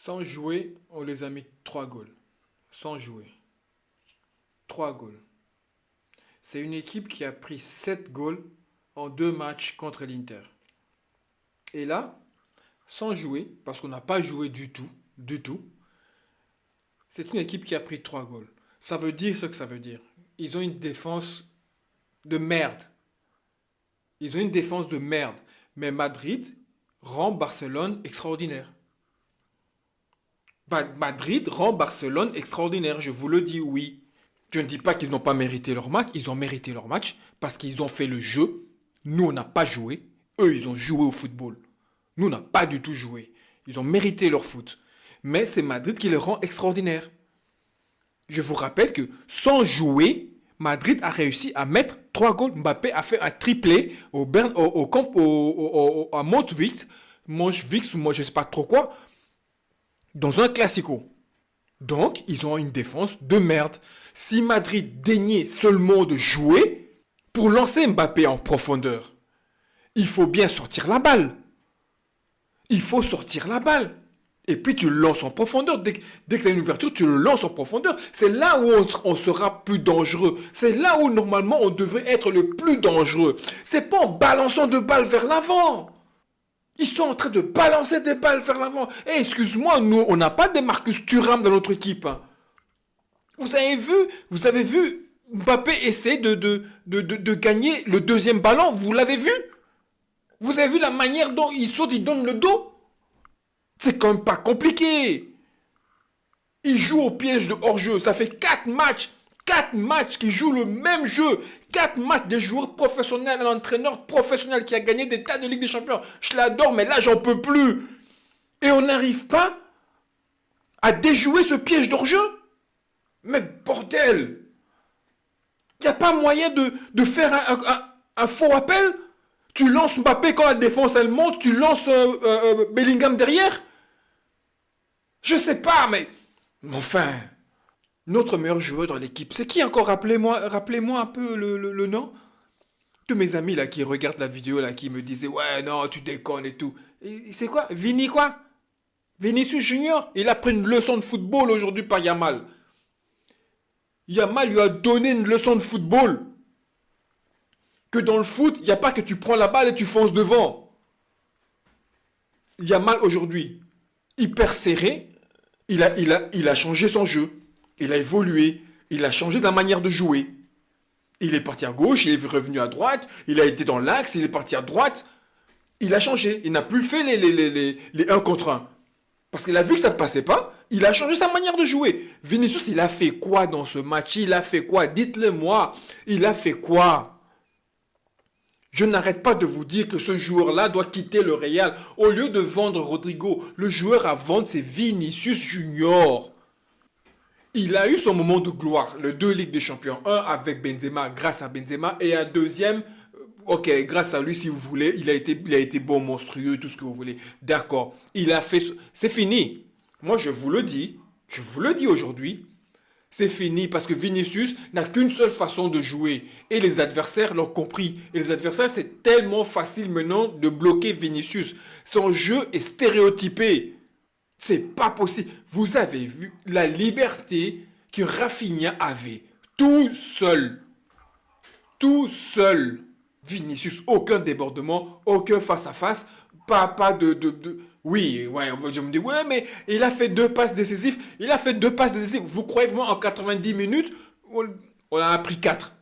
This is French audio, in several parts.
Sans jouer, on les a mis 3 goals. Sans jouer. 3 goals. C'est une équipe qui a pris 7 goals en 2 matchs contre l'Inter. Et là, sans jouer, parce qu'on n'a pas joué du tout, c'est une équipe qui a pris 3 goals. Ça veut dire ce que ça veut dire. Ils ont une défense de merde. Ils ont une défense de merde. Mais Madrid rend Barcelone extraordinaire. Madrid rend Barcelone extraordinaire, je vous le dis, oui. Je ne dis pas qu'ils n'ont pas mérité leur match, ils ont mérité leur match parce qu'ils ont fait le jeu. Nous, on n'a pas joué. Eux, ils ont joué au football. Nous, on n'a pas du tout joué. Ils ont mérité leur foot. Mais c'est Madrid qui les rend extraordinaires. Je vous rappelle que sans jouer, Madrid a réussi à mettre 3 goals. Mbappé a fait un triplé à Montjuic, moi je ne sais pas trop quoi, dans un classico. Donc, ils ont une défense de merde. Si Madrid daignait seulement de jouer, pour lancer Mbappé en profondeur, il faut bien sortir la balle. Il faut sortir la balle. Et puis tu le lances en profondeur. Dès que tu as une ouverture, tu le lances en profondeur. C'est là où on sera plus dangereux. C'est là où normalement on devrait être le plus dangereux. C'est pas en balançant de balles vers l'avant. Ils sont en train de balancer des balles vers l'avant. Eh, excuse-moi, nous, on n'a pas de Marcus Thuram dans notre équipe. Hein. Vous avez vu Mbappé essayer de gagner le deuxième ballon. Vous l'avez vu? Vous avez vu la manière dont il saute, il donne le dos? C'est quand même pas compliqué. Il joue au piège de hors-jeu. Ça fait 4 matchs. 4 matchs qui jouent le même jeu. 4 matchs des joueurs professionnels, un entraîneur professionnel qui a gagné des tas de Ligue des Champions. Je l'adore, mais là, j'en peux plus. Et on n'arrive pas à déjouer ce piège d'hors-jeu. Mais bordel. Il n'y a pas moyen de faire un faux appel. Tu lances Mbappé quand la défense elle monte. Tu lances Bellingham derrière. Je sais pas, mais enfin, notre meilleur joueur dans l'équipe, c'est qui encore? Rappelez-moi un peu le nom. Tous mes amis là qui regardent la vidéo là, qui me disaient ouais non tu déconnes et tout. Et c'est quoi? Vini quoi? Vinicius Junior. Il a pris une leçon de football aujourd'hui par Yamal. Yamal lui a donné une leçon de football. Que dans le foot, il n'y a pas que tu prends la balle et tu fonces devant. Yamal aujourd'hui, hyper serré, il a changé son jeu. Il a évolué. Il a changé de la manière de jouer. Il est parti à gauche, il est revenu à droite. Il a été dans l'axe, il est parti à droite. Il a changé. Il n'a plus fait les 1 contre un. Parce qu'il a vu que ça ne passait pas. Il a changé sa manière de jouer. Vinicius, il a fait quoi dans ce match? Il a fait quoi? Dites-le moi. Il a fait quoi? Je n'arrête pas de vous dire que ce joueur-là doit quitter le Real. Au lieu de vendre Rodrigo, le joueur à vendre, c'est Vinicius Junior. Il a eu son moment de gloire, le 2 Ligues des Champions. Un avec Benzema, grâce à Benzema, et un deuxième, ok, grâce à lui si vous voulez, il a été bon, monstrueux, tout ce que vous voulez. D'accord, il a fait, c'est fini. Moi je vous le dis aujourd'hui, c'est fini parce que Vinicius n'a qu'une seule façon de jouer. Et les adversaires l'ont compris. Et les adversaires, c'est tellement facile maintenant de bloquer Vinicius. Son jeu est stéréotypé. C'est pas possible. Vous avez vu la liberté que Rafinha avait. Tout seul. Tout seul. Vinicius, aucun débordement, aucun face-à-face. Pas de. Oui, ouais, je me dis, ouais, mais il a fait 2 passes décisives. Il a fait 2 passes décisives. Vous croyez vraiment en 90 minutes, on en a pris 4.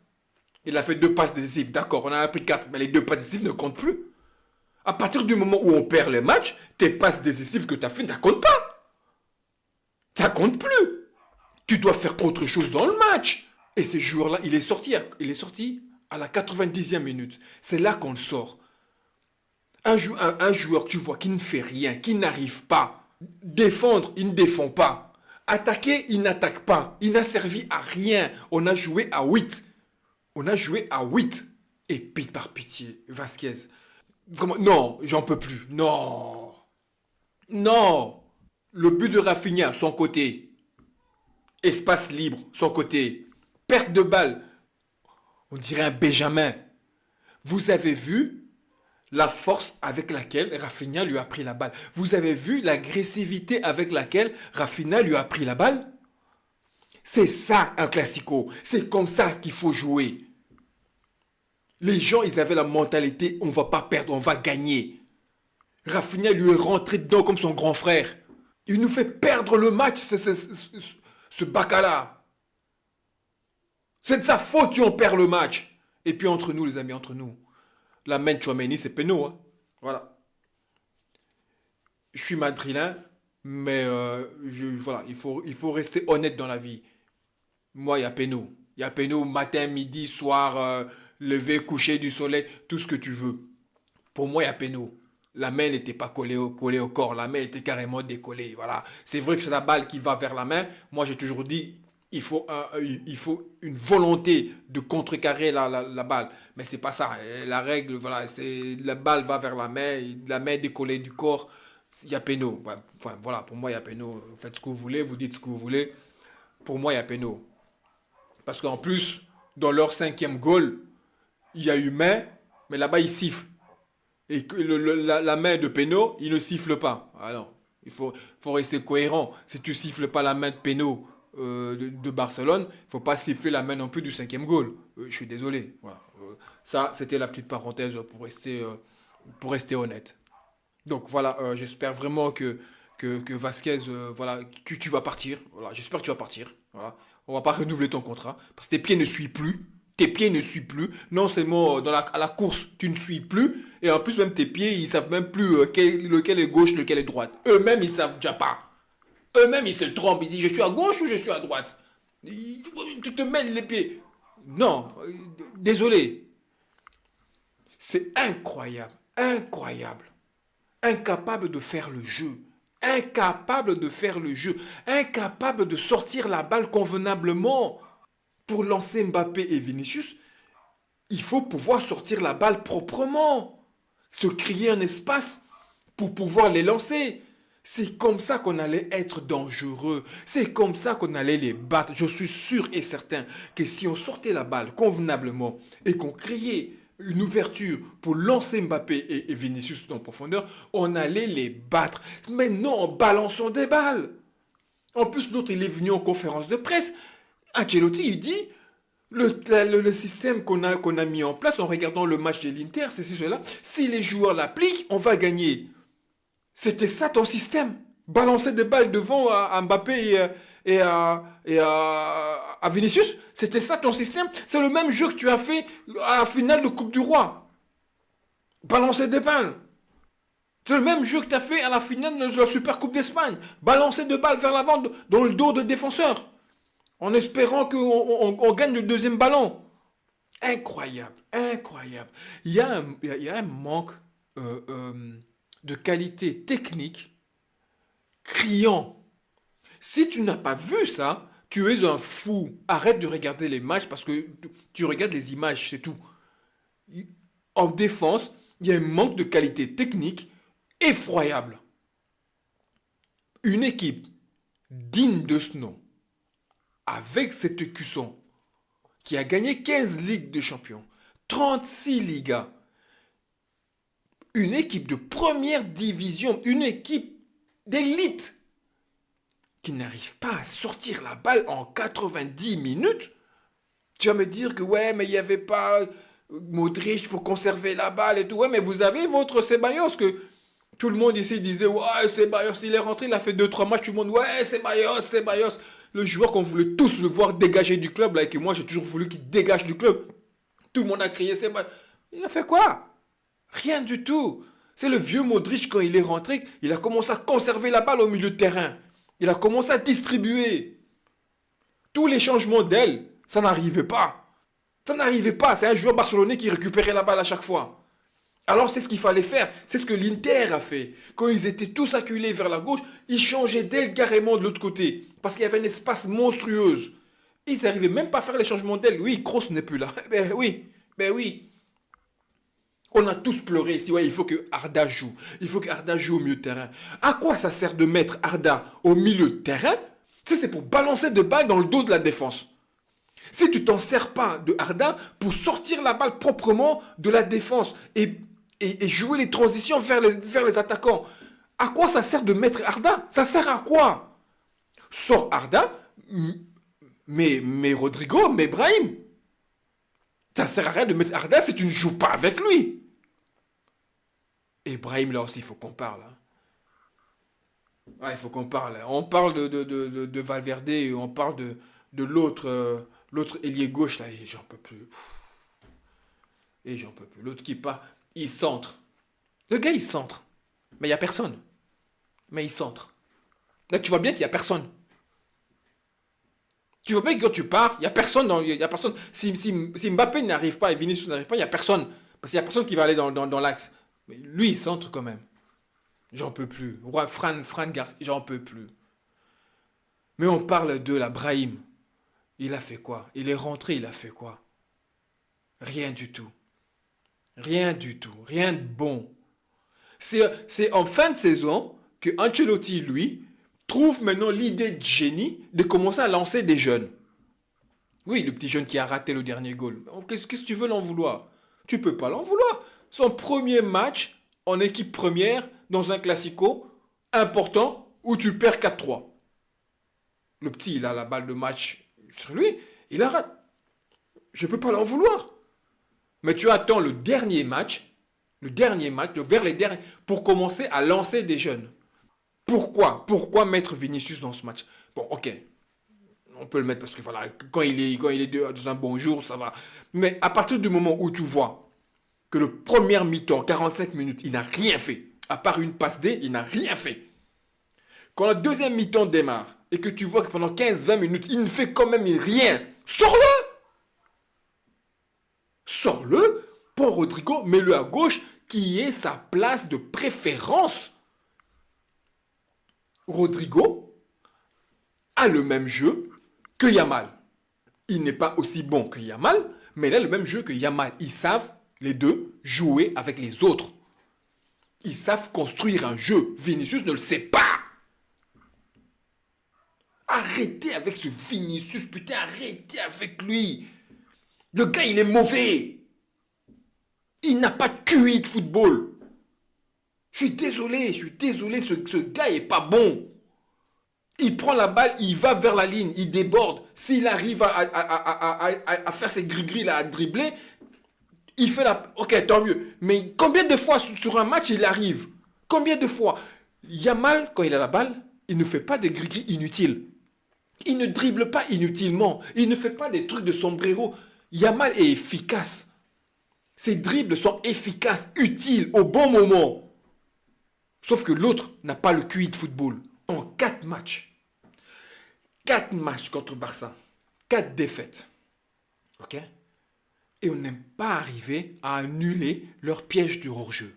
Il a fait 2 passes décisives, d'accord, on en a pris 4. Mais les 2 passes décisives ne comptent plus. À partir du moment où on perd les matchs, tes passes décisives que tu as fait ne comptent pas. Ça compte plus. Tu dois faire autre chose dans le match. Et ce joueur-là, il est sorti à la 90e minute. C'est là qu'on le sort. Un joueur que tu vois qui ne fait rien, qui n'arrive pas. Défendre, il ne défend pas. Attaquer, il n'attaque pas. Il n'a servi à rien. On a joué à 8. On a joué à 8. Et par pitié, Vasquez. Comment? Non, j'en peux plus. Non. Non. Le but de Rafinha, son côté. Espace libre, son côté. Perte de balle. On dirait un Benjamin. Vous avez vu la force avec laquelle Rafinha lui a pris la balle. Vous avez vu l'agressivité avec laquelle Rafinha lui a pris la balle? C'est ça un classico. C'est comme ça qu'il faut jouer. Les gens, ils avaient la mentalité, on va pas perdre, on va gagner. Rafinha lui est rentré dedans comme son grand frère. Il nous fait perdre le match, ce bacala. C'est de sa faute si on perd le match. Et puis entre nous, les amis, entre nous. La main de Chouameni, c'est péno. Hein. Voilà. Je suis madrilène, mais voilà, il faut rester honnête dans la vie. Moi, il y a péno. Il y a péno matin, midi, soir, lever, coucher du soleil, tout ce que tu veux. Pour moi, il y a péno. La main n'était pas collée au corps, la main était carrément décollée. Voilà. C'est vrai que c'est la balle qui va vers la main. Moi, j'ai toujours dit, il faut une volonté de contrecarrer la balle. Mais c'est pas ça. La règle, voilà, c'est la balle va vers la main décollée du corps. Il y a péno. Enfin, voilà, pour moi, il y a péno. Faites ce que vous voulez, vous dites ce que vous voulez. Pour moi, il y a péno. Parce qu'en plus, dans leur cinquième goal, il y a eu main, mais là-bas, il siffle. Et que la main de Pénaud, il ne siffle pas. Alors, faut rester cohérent. Si tu siffles pas la main de Pénaud de Barcelone, il faut pas siffler la main non plus du cinquième goal. Je suis désolé. Voilà. Ça, c'était la petite parenthèse pour rester honnête. Donc voilà, j'espère vraiment que Vasquez, voilà, tu vas partir. Voilà, j'espère que tu vas partir. Voilà. On va pas renouveler ton contrat parce que tes pieds ne suivent plus. Tes pieds ne suivent plus. Non seulement à la course, tu ne suis plus. Et en plus, même tes pieds, ils savent même plus lequel est gauche, lequel est droite. Eux-mêmes, ils savent déjà pas. Eux-mêmes, ils se trompent. Ils disent, je suis à gauche ou je suis à droite. Tu te mêles les pieds. Non, désolé. C'est incroyable. Incroyable. Incapable de faire le jeu. Incapable de faire le jeu. Incapable de sortir la balle convenablement. Pour lancer Mbappé et Vinicius, il faut pouvoir sortir la balle proprement. Se créer un espace pour pouvoir les lancer. C'est comme ça qu'on allait être dangereux. C'est comme ça qu'on allait les battre. Je suis sûr et certain que si on sortait la balle convenablement et qu'on créait une ouverture pour lancer Mbappé et Vinicius en profondeur, on allait les battre. Mais non, en balançant des balles. En plus, l'autre, il est venu en conférence de presse. Ancelotti, il dit, le système qu'on a mis en place en regardant le match de l'Inter, c'est cela. Si les joueurs l'appliquent, on va gagner. C'était ça ton système. Balancer des balles devant à Mbappé à Vinicius. C'était ça ton système. C'est le même jeu que tu as fait à la finale de Coupe du Roi. Balancer des balles. C'est le même jeu que tu as fait à la finale de la Super Coupe d'Espagne. Balancer des balles vers l'avant dans le dos de défenseurs. En espérant qu'on gagne le deuxième ballon. Incroyable, incroyable. Il y a un manque de qualité technique criant. Si tu n'as pas vu ça, tu es un fou. Arrête de regarder les matchs parce que tu regardes les images, c'est tout. En défense, il y a un manque de qualité technique effroyable. Une équipe digne de ce nom, avec cette cuisson, qui a gagné 15 Ligues de Champions, 36 Ligas, une équipe de première division, une équipe d'élite, qui n'arrive pas à sortir la balle en 90 minutes. Tu vas me dire que ouais, mais il n'y avait pas Modric pour conserver la balle et tout. Ouais, mais vous avez votre Ceballos que tout le monde ici disait ouais, Ceballos, il est rentré, il a fait 2-3 matchs, tout le monde ouais, Ceballos. Le joueur qu'on voulait tous le voir dégager du club, là, et que moi j'ai toujours voulu qu'il dégage du club. Tout le monde a crié Ceballos. Il a fait quoi? Rien du tout. C'est le vieux Modric, quand il est rentré, il a commencé à conserver la balle au milieu de terrain. Il a commencé à distribuer. Tous les changements d'aile, ça n'arrivait pas. Ça n'arrivait pas. C'est un joueur barcelonais qui récupérait la balle à chaque fois. Alors c'est ce qu'il fallait faire. C'est ce que l'Inter a fait. Quand ils étaient tous acculés vers la gauche, ils changeaient d'aile carrément de l'autre côté. Parce qu'il y avait un espace monstrueux. Ils n'arrivaient même pas à faire les changements d'aile. Oui, Kroos n'est plus là. Ben oui. On a tous pleuré ici. Ouais, il faut que Arda joue. Il faut que Arda joue au milieu de terrain. À quoi ça sert de mettre Arda au milieu de terrain? C'est pour balancer de balles dans le dos de la défense. Si tu t'en sers pas de Arda pour sortir la balle proprement de la défense et et jouer les transitions vers les attaquants. À quoi ça sert de mettre Arda? Ça sert à quoi? Sors Arda, mais Rodrigo, mais Brahim. Ça sert à rien de mettre Arda si tu ne joues pas avec lui. Et Brahim, là aussi, il faut qu'on parle. Hein. Ouais, il faut qu'on parle. On parle de Valverde et on parle de l'autre ailier gauche, là, et j'en peux plus. Et j'en peux plus. L'autre qui part, il centre. Le gars, il centre. Mais il n'y a personne. Mais il centre. Là, tu vois bien qu'il n'y a personne. Tu vois bien que quand tu pars, il n'y a personne. Y a personne. Si Mbappé n'arrive pas et Vinicius n'arrive pas, il n'y a personne. Parce qu'il n'y a personne qui va aller dans l'axe. Mais lui, il centre quand même. J'en peux plus. Ouais, Fran Garcia, j'en peux plus. Mais on parle de la Brahim. Il a fait quoi? Il est rentré, il a fait quoi? Rien du tout. Rien du tout. Rien de bon. C'est en fin de saison que Ancelotti, lui, trouve maintenant l'idée de génie de commencer à lancer des jeunes. Oui, le petit jeune qui a raté le dernier goal. Qu'est-ce que tu veux l'en vouloir? Tu peux pas l'en vouloir. Son premier match en équipe première dans un classico important où tu perds 4-3. Le petit, il a la balle de match sur lui, il la rate. Je peux pas l'en vouloir. Mais tu attends le dernier match, vers les derniers, pour commencer à lancer des jeunes. Pourquoi? Pourquoi mettre Vinicius dans ce match? Bon, ok, on peut le mettre parce que voilà, quand il est dans un bon jour, ça va. Mais à partir du moment où tu vois que le premier mi-temps, 45 minutes, il n'a rien fait, à part une passe D, il n'a rien fait. Quand la deuxième mi-temps démarre et que tu vois que pendant 15-20 minutes, il ne fait quand même rien, sors-le! Sors-le, prends Rodrigo, mets-le à gauche, qui est sa place de préférence. Rodrigo a le même jeu que Yamal. Il n'est pas aussi bon que Yamal, mais il a le même jeu que Yamal. Ils savent, les deux, jouer avec les autres. Ils savent construire un jeu. Vinicius ne le sait pas. Arrêtez avec ce Vinicius, putain, arrêtez avec lui. Le gars, il est mauvais. Il n'a pas de QI de football. Je suis désolé, ce gars est pas bon. Il prend la balle, il va vers la ligne, il déborde. S'il arrive à faire ses gris-gris là, à dribbler, il fait la... Ok, tant mieux. Mais combien de fois sur un match il arrive? Combien de fois? Yamal, quand il a la balle, il ne fait pas des gris-gris inutiles. Il ne dribble pas inutilement. Il ne fait pas des trucs de sombrero. Yamal est efficace. Ses dribbles sont efficaces, utiles, au bon moment. Sauf que l'autre n'a pas le QI de football. En 4 matchs. 4 matchs contre Barça. 4 défaites. Ok? Et on n'est pas arrivé à annuler leur piège du hors-jeu.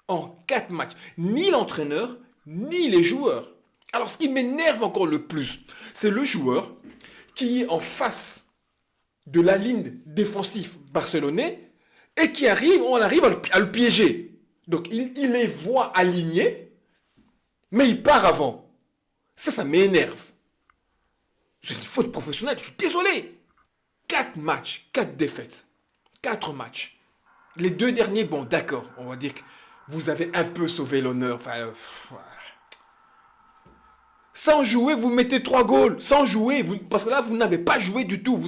En 4 matchs. Ni l'entraîneur, ni les joueurs. Alors ce qui m'énerve encore le plus, c'est le joueur qui est en face de la ligne défensive barcelonais et qui arrive, on arrive à le piéger. Donc il les voit alignés, mais il part avant. Ça m'énerve. C'est une faute professionnelle, je suis désolé. 4 matchs, 4 défaites. 4 matchs. Les 2 derniers, bon d'accord, on va dire que vous avez un peu sauvé l'honneur. Enfin, sans jouer, vous mettez 3 goals. Sans jouer, parce que là, vous n'avez pas joué du tout.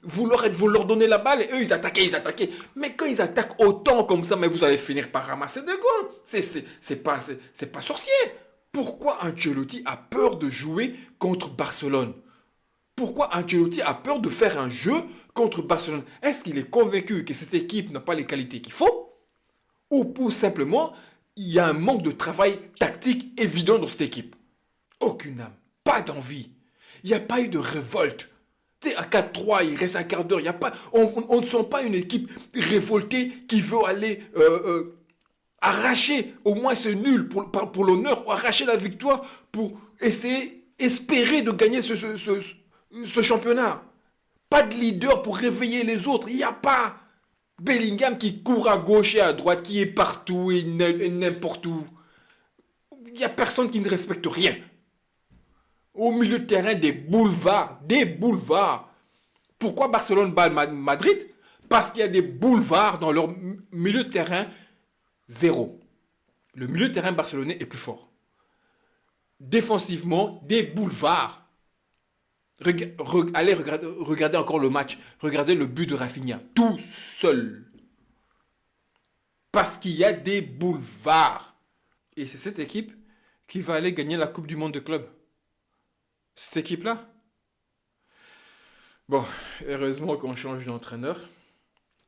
Vous leur donnez la balle et eux, ils attaquaient. Mais quand ils attaquent autant comme ça, mais vous allez finir par ramasser des goals. C'est pas sorcier. Pourquoi Ancelotti a peur de jouer contre Barcelone? Pourquoi Ancelotti a peur de faire un jeu contre Barcelone? Est-ce qu'il est convaincu que cette équipe n'a pas les qualités qu'il faut? Ou simplement, il y a un manque de travail tactique évident dans cette équipe? Aucune âme, pas d'envie. Il n'y a pas eu de révolte. Tu sais, à 4-3, il reste un quart d'heure. On ne sent pas une équipe révoltée qui veut aller arracher au moins ce nul pour l'honneur, ou arracher la victoire pour espérer de gagner ce championnat. Pas de leader pour réveiller les autres. Il n'y a pas. Bellingham qui court à gauche et à droite, qui est partout et n'importe où. Il n'y a personne qui ne respecte rien. Au milieu de terrain, des boulevards. Des boulevards. Pourquoi Barcelone bat Madrid? Parce qu'il y a des boulevards dans leur milieu de terrain Zéro. Le milieu de terrain barcelonais est plus fort. Défensivement, des boulevards. Allez regardez encore le match. Regardez le but de Rafinha. Tout seul. Parce qu'il y a des boulevards. Et c'est cette équipe qui va aller gagner la Coupe du Monde de club. Cette équipe-là. Bon, heureusement qu'on change d'entraîneur.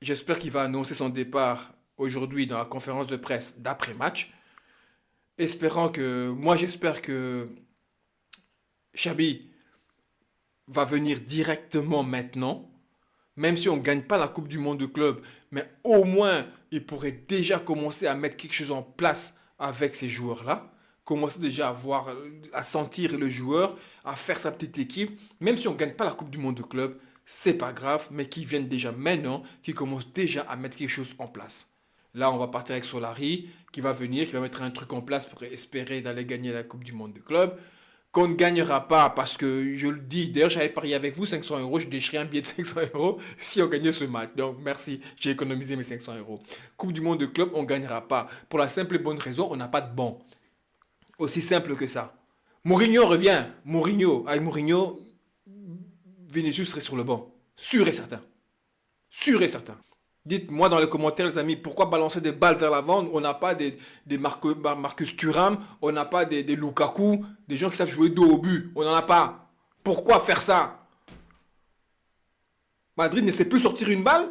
J'espère qu'il va annoncer son départ aujourd'hui dans la conférence de presse d'après-match. J'espère que Xabi va venir directement maintenant, même si on ne gagne pas la Coupe du Monde de club, mais au moins il pourrait déjà commencer à mettre quelque chose en place avec ces joueurs-là, commencer déjà à sentir le joueur, à faire sa petite équipe, même si on ne gagne pas la Coupe du Monde de club, c'est pas grave, mais qu'ils viennent déjà maintenant, qu'ils commencent déjà à mettre quelque chose en place. Là, on va partir avec Solari, qui va venir, qui va mettre un truc en place pour espérer d'aller gagner la Coupe du Monde de club. Qu'on ne gagnera pas parce que je le dis, d'ailleurs j'avais parié avec vous 500 euros, je déchirais un billet de 500 euros si on gagnait ce match. Donc merci, j'ai économisé mes 500 euros. Coupe du monde de club, on ne gagnera pas. Pour la simple et bonne raison, on n'a pas de banc. Aussi simple que ça. Mourinho revient. Avec Mourinho, Vinicius serait sur le banc. Sûr et certain. Sûr et certain. Dites-moi dans les commentaires, les amis, pourquoi balancer des balles vers l'avant? On n'a pas des Marcus Thuram, on n'a pas des Lukaku, des gens qui savent jouer dos au but. On n'en a pas. Pourquoi faire ça? Madrid ne sait plus sortir une balle?